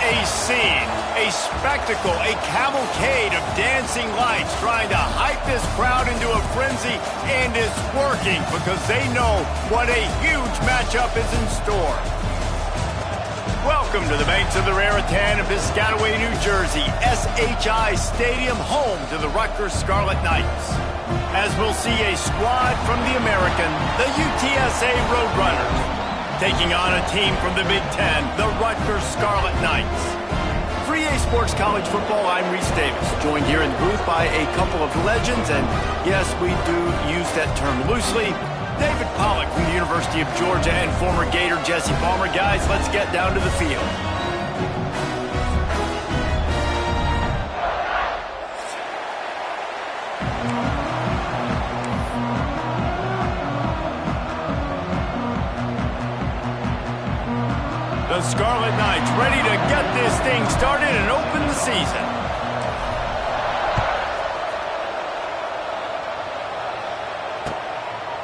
a scene, a spectacle, a cavalcade of dancing lights trying to hype this crowd into a frenzy, and it's working because they know what a huge matchup is in store. Welcome to the banks of the Raritan in Piscataway, New Jersey, SHI Stadium, home to the Rutgers Scarlet Knights. As we'll see a squad from the American, the UTSA Roadrunners, taking on a team from the Big Ten, the Rutgers Scarlet Knights. For EA Sports College Football, I'm Reese Davis, joined here in the booth by a couple of legends, and yes, we do use that term loosely. David Pollack from the University of Georgia and former Gator Jesse Palmer. Guys, let's get down to the field. The Scarlet Knights ready to get this thing started and open the season.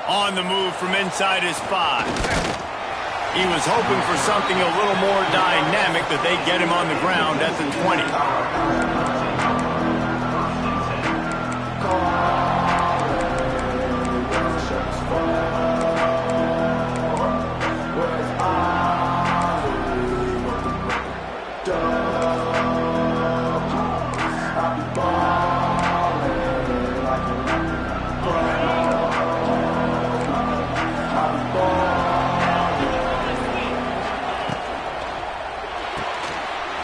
On the move from inside his 5. He was hoping for something a little more dynamic, that they get him on the ground at the 20.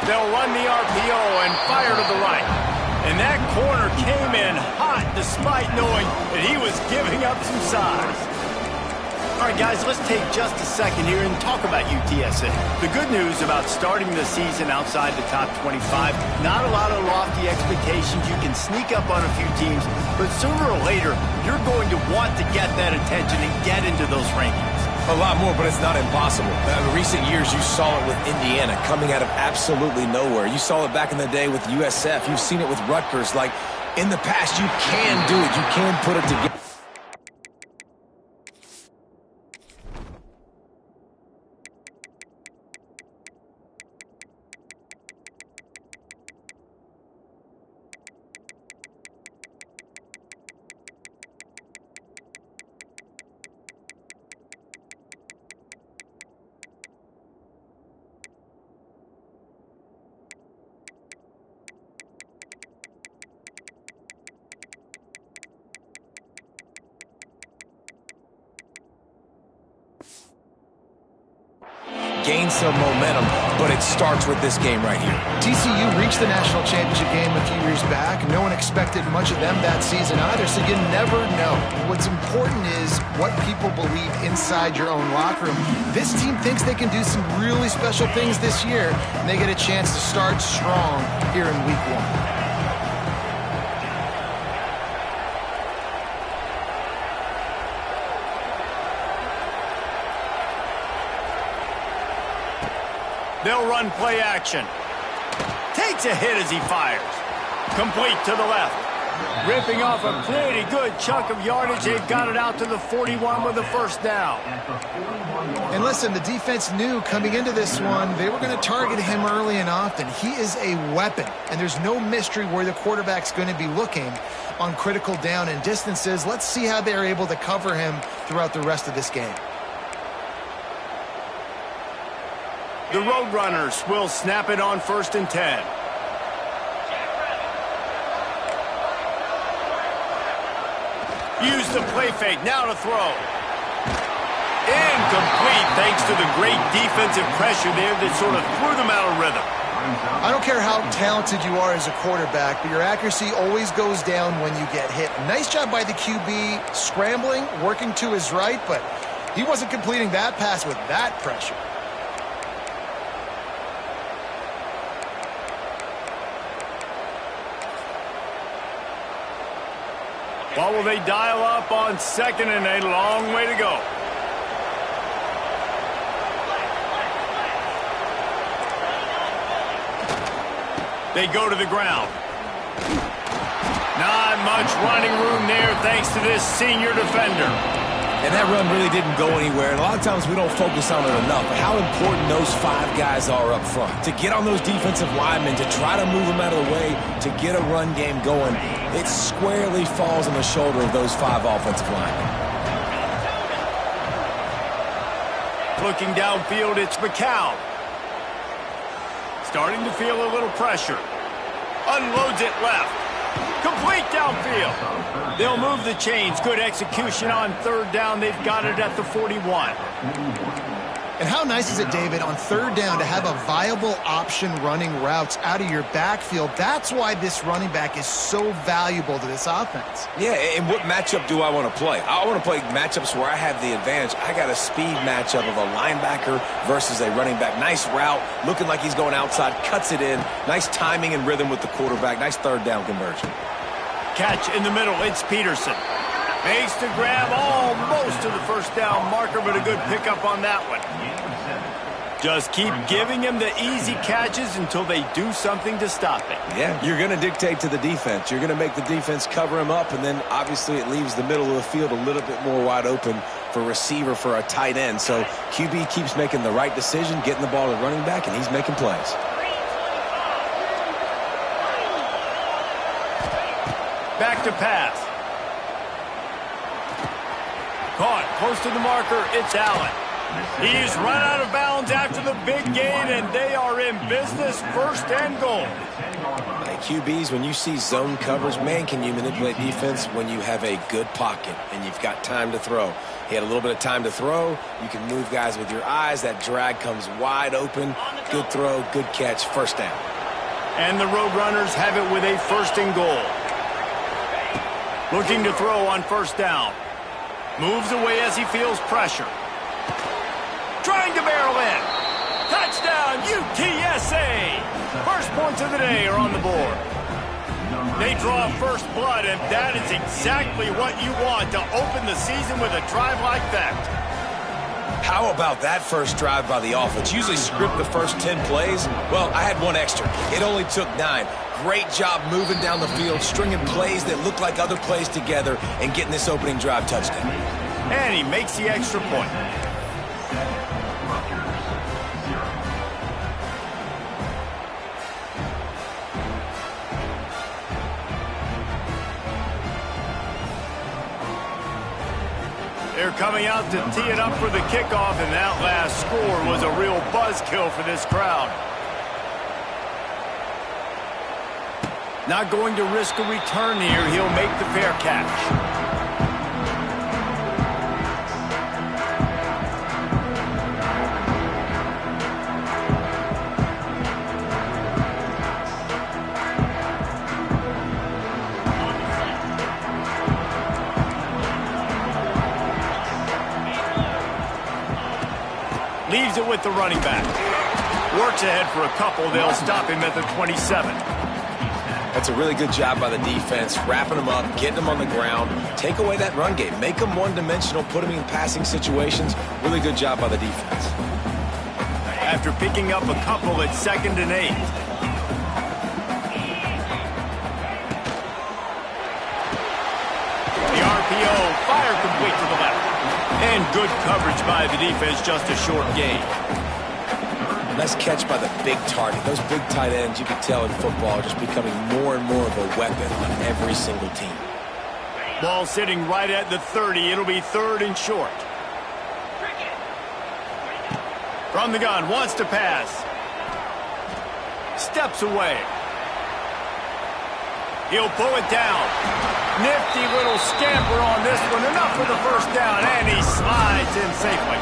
They'll run the RPO and fire to the right. And that corner came in hot despite knowing that he was giving up some size. All right, guys, let's take just a second here and talk about UTSA. The good news about starting the season outside the top 25, not a lot of lofty expectations. You can sneak up on a few teams, but sooner or later, you're going to want to get that attention and get into those rankings. A lot more, but it's not impossible. In recent years, you saw it with Indiana coming out of absolutely nowhere. You saw it back in the day with USF. You've seen it with Rutgers. Like, in the past, you can do it. You can put it together. Gain some momentum, but it starts with this game right here. TCU reached the national championship game a few years back. No one expected much of them that season either, so you never know. What's important is what people believe inside your own locker room. This team thinks they can do some really special things this year, and they get a chance to start strong here in week 1. They'll run play action. Takes a hit as he fires. Complete to the left. Ripping off a pretty good chunk of yardage. They've got it out to the 41 with a first down. And listen, the defense knew coming into this one, they were going to target him early and often. He is a weapon, and there's no mystery where the quarterback's going to be looking on critical down and distances. Let's see how they're able to cover him throughout the rest of this game. The Roadrunners will snap it on 1st and 10. Use the play fake, now to throw. Incomplete, thanks to the great defensive pressure there that sort of threw them out of rhythm. I don't care how talented you are as a quarterback, but your accuracy always goes down when you get hit. Nice job by the QB scrambling, working to his right, but he wasn't completing that pass with that pressure. What will they dial up on 2nd and a long way to go? They go to the ground. Not much running room there thanks to this senior defender. And that run really didn't go anywhere. And a lot of times we don't focus on it enough. But how important those 5 guys are up front. To get on those defensive linemen, to try to move them out of the way, to get a run game going, it squarely falls on the shoulder of those 5 offensive linemen. Looking downfield, it's McCown. Starting to feel a little pressure. Unloads it left. Complete downfield. They'll move the chains. Good execution on 3rd down. They've got it at the 41. And how nice is it, David, on 3rd down to have a viable option running routes out of your backfield? That's why this running back is so valuable to this offense. Yeah, and what matchup do I want to play? I want to play matchups where I have the advantage. I got a speed matchup of a linebacker versus a running back. Nice route, looking like he's going outside, cuts it in. Nice timing and rhythm with the quarterback. Nice 3rd down conversion. Catch in the middle, it's Peterson. Makes the grab almost to the 1st down marker, but a good pickup on that one. Just keep giving him the easy catches until they do something to stop it. Yeah, you're going to dictate to the defense. You're going to make the defense cover him up, and then obviously it leaves the middle of the field a little bit more wide open for receiver, for a tight end. So QB keeps making the right decision, getting the ball to running back, and he's making plays. Back to pass. Caught close to the marker. It's Allen. He's run out of bounds after the big gain, and they are in business. 1st and goal. Hey, QBs, when you see zone coverage, man, can you manipulate defense when you have a good pocket and you've got time to throw. He had a little bit of time to throw. You can move guys with your eyes. That drag comes wide open. Good throw, good catch, 1st down. And the Roadrunners have it with a 1st and goal. Looking to throw on 1st down. Moves away as he feels pressure. Trying to barrel in. Touchdown, UTSA! 1st points of the day are on the board. They draw 1st blood, and that is exactly what you want to open the season with a drive like that. How about that 1st drive by the offense? Usually script the first 10 plays. Well, I had 1 extra. It only took 9. Great job moving down the field, stringing plays that look like other plays together, and getting this opening drive touchdown. And he makes the extra point. They're coming out to tee it up for the kickoff, and that last score was a real buzzkill for this crowd. Not going to risk a return here. He'll make the fair catch. Leaves it with the running back. Works ahead for a couple. They'll stop him at the 27. That's a really good job by the defense, wrapping them up, getting them on the ground. Take away that run game. Make them one-dimensional, put them in passing situations. Really good job by the defense. After picking up a couple at 2nd and 8. The RPO, fire complete to the left. And good coverage by the defense, just a short gain. Nice catch by the big target. Those big tight ends, you can tell in football, are just becoming more and more of a weapon on every single team. Ball sitting right at the 30. It'll be 3rd and short. From the gun, wants to pass. Steps away. He'll pull it down. Nifty little scamper on this one. Enough for the 1st down, and he slides in safely.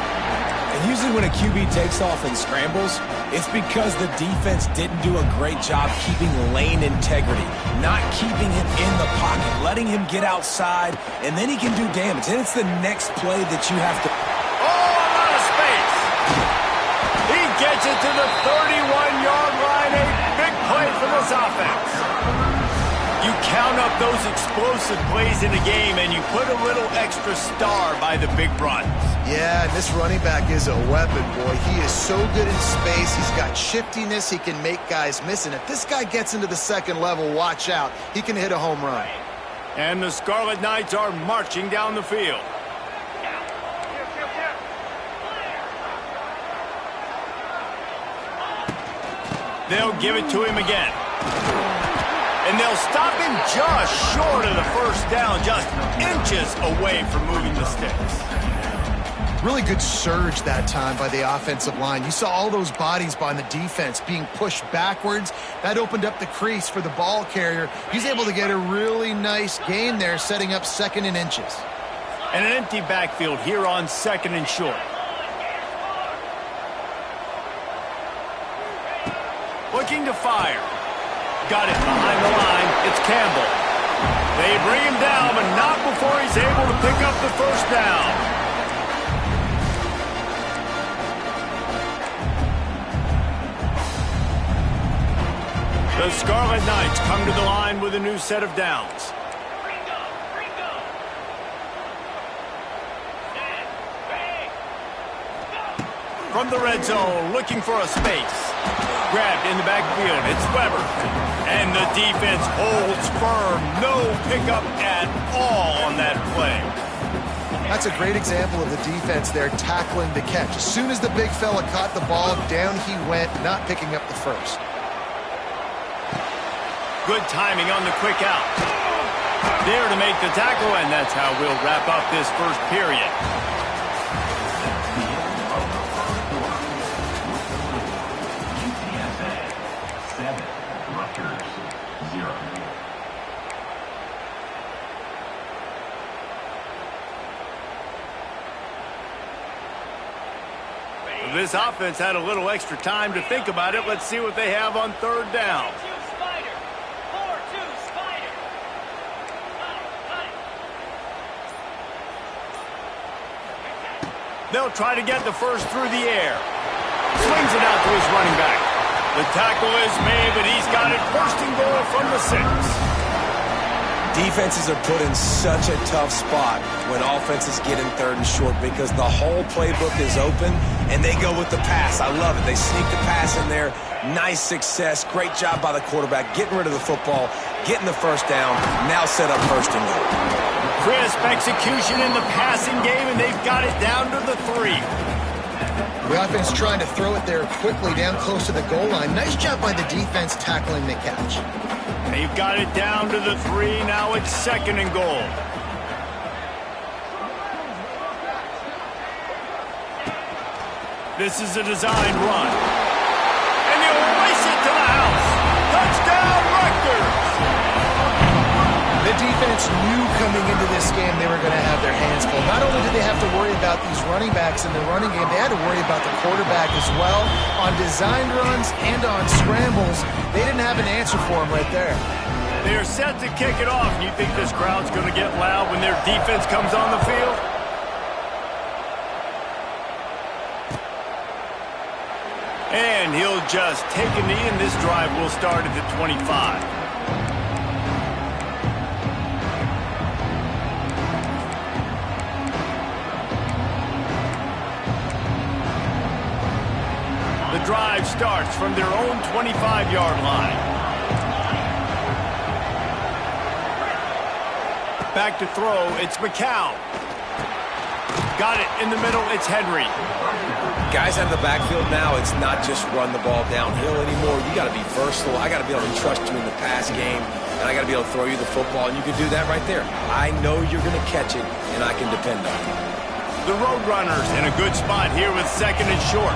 And usually when a QB takes off and scrambles, it's because the defense didn't do a great job keeping lane integrity, not keeping him in the pocket, letting him get outside, and then he can do damage. And it's the next play that you have to... Oh, a lot of space. He gets it to the 31-yard line. A big play for this offense. You count up those explosive plays in a game, and you put a little extra star by the big runs. Yeah, this running back is a weapon, boy. He is so good in space. He's got shiftiness. He can make guys miss. And if this guy gets into the 2nd level, watch out. He can hit a home run. And the Scarlet Knights are marching down the field. They'll give it to him again. And they'll stop him just short of the first down, just inches away from moving the sticks. Really good surge that time by the offensive line. You saw all those bodies by the defense being pushed backwards. That opened up the crease for the ball carrier. He's able to get a really nice gain there, setting up 2nd and inches. And an empty backfield here on 2nd and short. Looking to fire. Got it behind the line. It's Campbell. They bring him down, but not before he's able to pick up the first down. The Scarlet Knights come to the line with a new set of downs. From the red zone, looking for a space. Grabbed in the backfield, it's Weber. And the defense holds firm. No pickup at all on that play. That's a great example of the defense there tackling the catch. As soon as the big fella caught the ball, down he went, not picking up the first. Good timing on the quick out. There to make the tackle, and that's how we'll wrap up this first period. This offense had a little extra time to think about it. Let's see what they have on 3rd down. They'll try to get the first through the air. Swings it out to his running back. The tackle is made, but he's got it 1st and goal from the 6. Defenses are put in such a tough spot when offenses get in 3rd and short because the whole playbook is open and they go with the pass. I love it. They sneak the pass in there. Nice success. Great job by the quarterback getting rid of the football, getting the first down, now set up 1st and goal. Crisp execution in the passing game, and they've got it down to the 3. The offense trying to throw it there quickly down close to the goal line. Nice job by the defense tackling the catch. They've got it down to the 3. Now it's 2nd and goal. This is a designed run. And he'll race it to the house. Touchdown, Rutgers! The defense knew coming into this game they were going to have their hands full. Not only did they have to worry about these running backs in the running game, they had to worry about the quarterback as well. On designed runs and on scrambles, they didn't have an answer for him right there. They are set to kick it off. You think this crowd's going to get loud when their defense comes on the field? And he'll just take a knee, and this drive will start at the 25. The drive starts from their own 25-yard line. Back to throw, it's McCown. Got it in the middle, it's Henry. Guys out of the backfield now, it's not just run the ball downhill anymore. You got to be versatile. I got to be able to trust you in the pass game, and I got to be able to throw you the football, and you can do that right there. I know you're going to catch it, and I can depend on you. The Roadrunners in a good spot here with 2nd and short.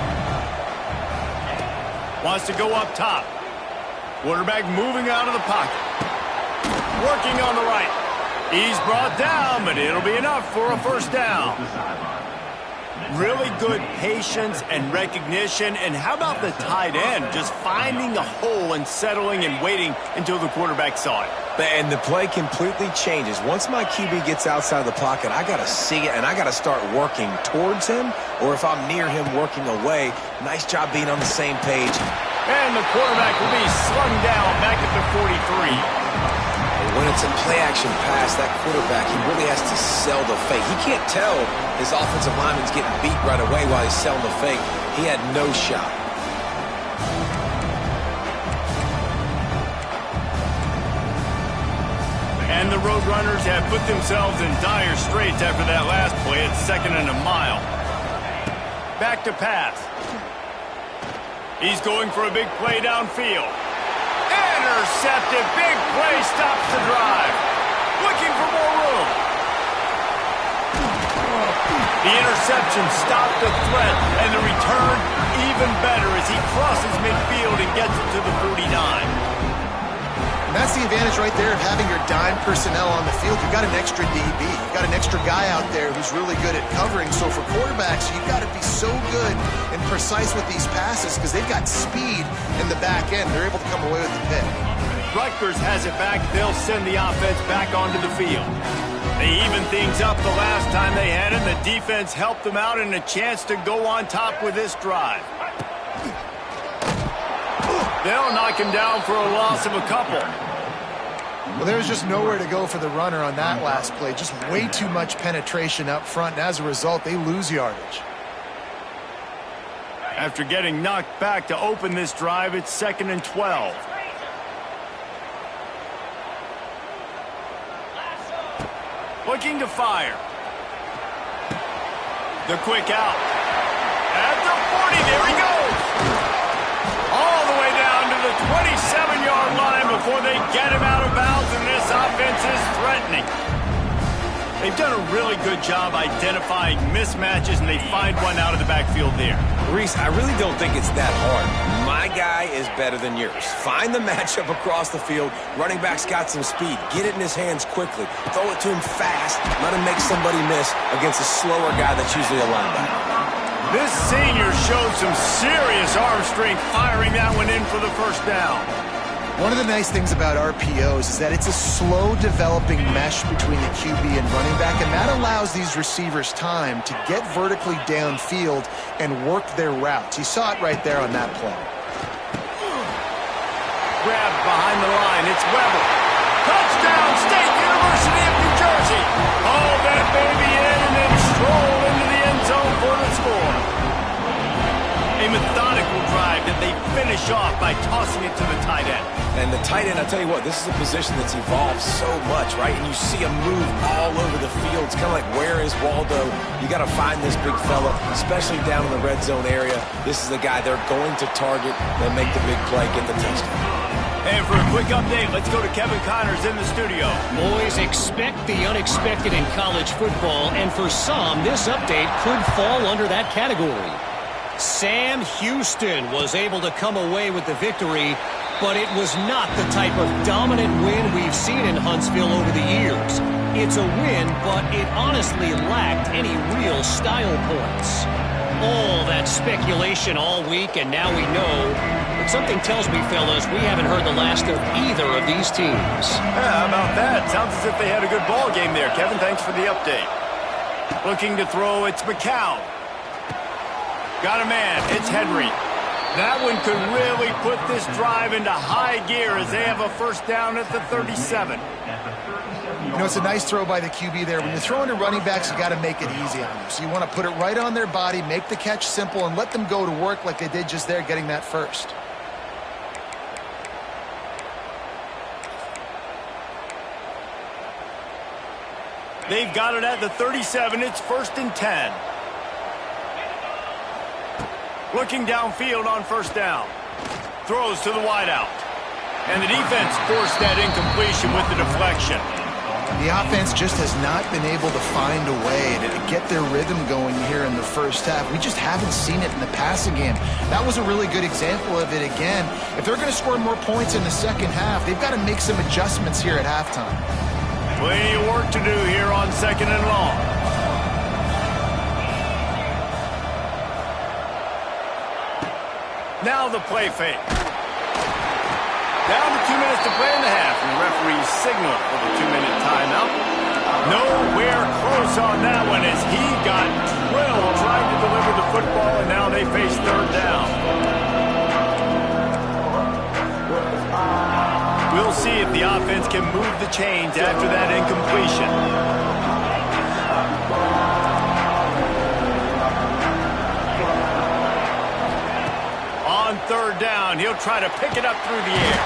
Wants to go up top. Quarterback moving out of the pocket. Working on the right. He's brought down, but it'll be enough for a first down. Really good patience and recognition. And how about the tight end just finding a hole and settling and waiting until the quarterback saw it? And the play completely changes. Once my QB gets outside the pocket, I got to see it, and I got to start working towards him, or if I'm near him, working away. Nice job being on the same page. And the quarterback will be slung down back at the 43. When it's a play-action pass, that quarterback, he really has to sell the fake. He can't tell his offensive lineman's getting beat right away while he's selling the fake. He had no shot. And the Roadrunners have put themselves in dire straits after that last play. It's 2nd and a mile. Back to pass. He's going for a big play downfield. Intercepted. Big play stops the drive. Looking for more room. The interception stopped the threat, and the return even better as he crosses midfield and gets it to the 49. And that's the advantage right there of having your dime personnel on the field. You've got an extra DB. You've got an extra guy out there who's really good at covering. So for quarterbacks, you've got to be so good and precise with these passes because they've got speed in the back end. They're able to come away with the pick. Rutgers has it back. They'll send the offense back onto the field. They evened things up the last time they had it. The defense helped them out and a chance to go on top with this drive. They'll knock him down for a loss of a couple. Well, there's just nowhere to go for the runner on that last play. Just way too much penetration up front, and as a result, they lose yardage. After getting knocked back to open this drive, it's 2nd and 12. Looking to fire. The quick out. At the 40, there he goes. All the way down to the 27-yard line before they get him out of bounds, and this offense is threatening. They've done a really good job identifying mismatches, and they find one out of the backfield there. Reese, I really don't think it's that hard. My guy is better than yours. Find the matchup across the field. Running back's got some speed. Get it in his hands quickly. Throw it to him fast. Let him make somebody miss against a slower guy that's usually a linebacker. This senior showed some serious arm strength firing that one in for the first down. One of the nice things about RPOs is that it's a slow-developing mesh between the QB and running back, and that allows these receivers time to get vertically downfield and work their routes. You saw it right there on that play. Grabbed behind the line. It's Weber. Touchdown, State University of New Jersey. Haul that baby in and then stroll into the end zone for the score. A methodical drive that they finish off by tossing it to the tight end. And the tight end, I'll tell you what, this is a position that's evolved so much, right? And you see him move all over the field. It's kind of like, where is Waldo? You got to find this big fella, especially down in the red zone area. This is the guy they're going to target. They'll make the big play, get the touchdown. And for a quick update, let's go to Kevin Connors in the studio. Boys, expect the unexpected in college football, and for some, this update could fall under that category. Sam Houston was able to come away with the victory, but it was not the type of dominant win we've seen in Huntsville over the years. It's a win, but it honestly lacked any real style points. All that speculation all week, and now we know. But something tells me, fellas, we haven't heard the last of either of these teams. How about that? Sounds as if they had a good ball game there. Kevin, thanks for the update. Looking to throw, it's McCown. Got a man, it's Henry. That one could really put this drive into high gear as they have a first down at the 37. You know, it's a nice throw by the QB there. When you're throwing to running backs, you got to make it easy on them. So you want to put it right on their body, make the catch simple, and let them go to work like they did just there, getting that first. They've got it at the 37. It's 1st and 10. Looking downfield on first down. Throws to the wideout. And the defense forced that incompletion with the deflection. The offense just has not been able to find a way to get their rhythm going here in the first half. We just haven't seen it in the passing game. That was a really good example of it again. If they're going to score more points in the second half, they've got to make some adjustments here at halftime. Plenty of work to do here on 2nd and long. Now the play fake. Down to 2 minutes to play in the half, and the referee signaled for the 2-minute timeout. Nowhere close on that one as he got drilled trying to deliver the football, and now they face 3rd down. We'll see if the offense can move the chains after that incompletion. On 3rd down, he'll try to pick it up through the air.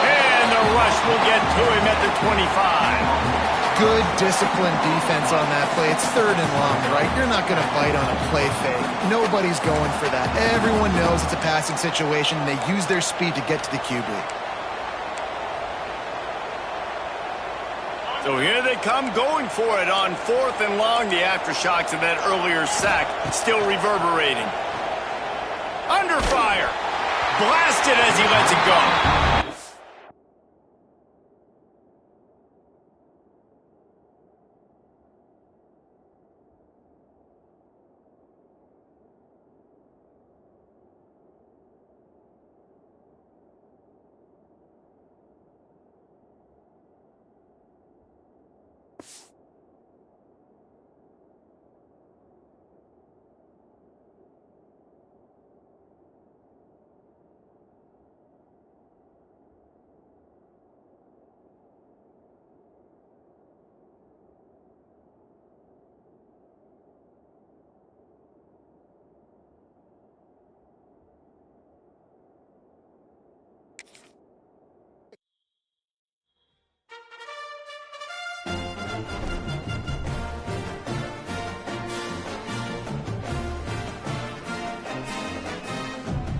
And the rush will get to him at the 25. good, disciplined defense on that play. It's 3rd and long, right? You're not going to bite on a play fake. Nobody's going for that. Everyone knows it's a passing situation, and they use their speed to get to the QB. So here they come going for it on 4th and long. The aftershocks of that earlier sack still reverberating. Under fire. Blasted as he lets it go.